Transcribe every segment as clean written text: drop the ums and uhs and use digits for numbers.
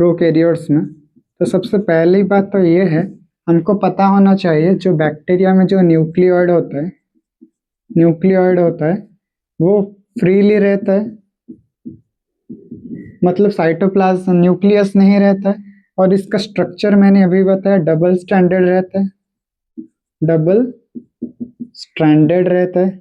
Prokaryotes में। तो सबसे पहली बात तो ये है, हमको पता होना चाहिए जो बैक्टीरिया में जो न्यूक्लियोइड होता है वो फ्रीली रहता है, मतलब साइटोप्लाज्म न्यूक्लियस नहीं रहता है, और इसका स्ट्रक्चर मैंने अभी बताया डबल स्ट्रैंडेड रहता है,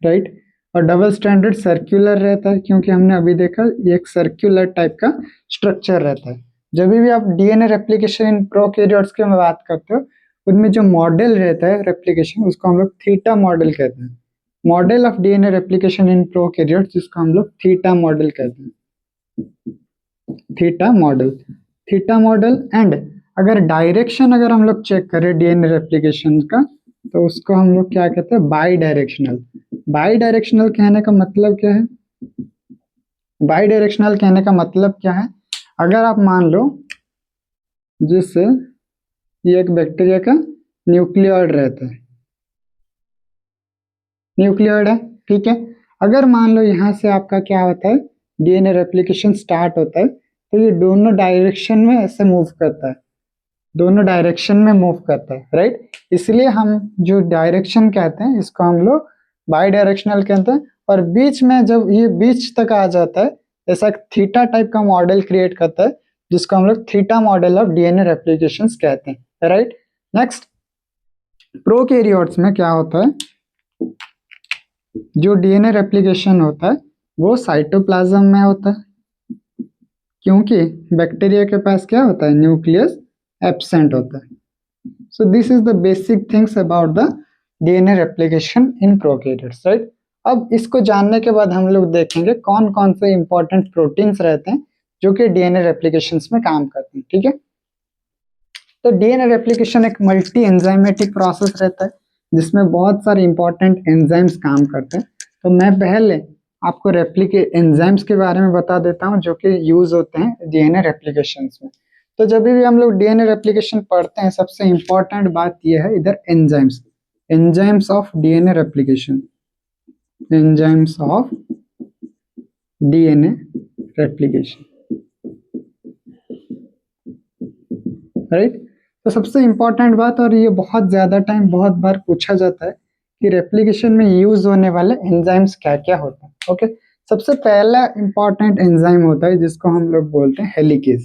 राइट। और डबल स्ट्रैंडेड सर्कुलर रहता है, क्योंकि हमने अभी देखा ये एक सर्कुलर टाइप का स्ट्रक्चर रहता है। जब भी आप डीएनए रेप्लिकेशन इन प्रोकैरियोट्स की बात करते हो, उनमें जो मॉडल रहता है रेप्लिकेशन, उसको हम लोग थीटा मॉडल कहते हैं। Model of DNA replication in prokaryotes, जिसको हम लोग थीटा मॉडल कहते हैं, थीटा मॉडल। एंड अगर डायरेक्शन अगर हम लोग चेक करें डीएनए रेप्लिकेशन का, तो उसको हम लोग क्या कहते हैं, बाई डायरेक्शनल कहने का मतलब क्या है? बाई डायरेक्शनल कहने का मतलब क्या है? अगर आप मान लो जिससे ये एक बैक्टीरिया का न्यूक्लियोइड रहता है, न्यूक्लियोइड है, ठीक है। अगर मान लो यहाँ से आपका क्या होता है, डीएनए रेप्लिकेशन स्टार्ट होता है, तो ये दोनों डायरेक्शन में ऐसे मूव करता है, राइट। इसलिए हम जो डायरेक्शन कहते हैं इसको हम लोग बाई डायरेक्शनल कहते हैं। और बीच में जब ये बीच तक आ जाता है, ऐसा थीटा टाइप का मॉडल क्रिएट करता है, जिसको हम लोग थीटा मॉडल ऑफ डीएनए रेप्लिकेशंस कहते हैं, राइट। नेक्स्ट, प्रोकैरियोट्स में क्या होता है, जो डीएनए रेप्लिकेशन होता है वो साइटोप्लाज्म में होता है, क्योंकि बैक्टीरिया के पास क्या होता है, न्यूक्लियस एब्सेंट होता है। So this is the basic things about the DNA replication in prokaryotes, right? अब इसको जानने के बाद हम लोग देखेंगे कौन कौन से इंपॉर्टेंट प्रोटीन्स रहते हैं जो कि डीएनए रेप्लिकेशंस में काम करते हैं, ठीक है। तो डीएनए रेप्लिकेशन एक मल्टी एंजाइमेटिक प्रोसेस रहता है, जिसमें बहुत सारे इंपॉर्टेंट एंजाइम्स काम करते हैं। तो मैं पहले आपको रेप्लिकेट एंजाइम्स के बारे में बता देता हूँ जो कि यूज होते हैं डीएनए रेप्लिकेशंस में। तो जब भी हम लोग डीएनए रेप्लिकेशन पढ़ते हैं, सबसे इंपॉर्टेंट बात यह है इधर enzymes of DNA replication, enzymes of DNA replication, right. तो सबसे इंपॉर्टेंट बात, और ये बहुत ज्यादा टाइम बहुत बार पूछा जाता है कि रेप्लिकेशन में यूज होने वाले एंजाइम्स क्या क्या होते हैं, ओके। सबसे पहला इंपॉर्टेंट एंजाइम होता है जिसको हम लोग बोलते हैं हेलिकेज।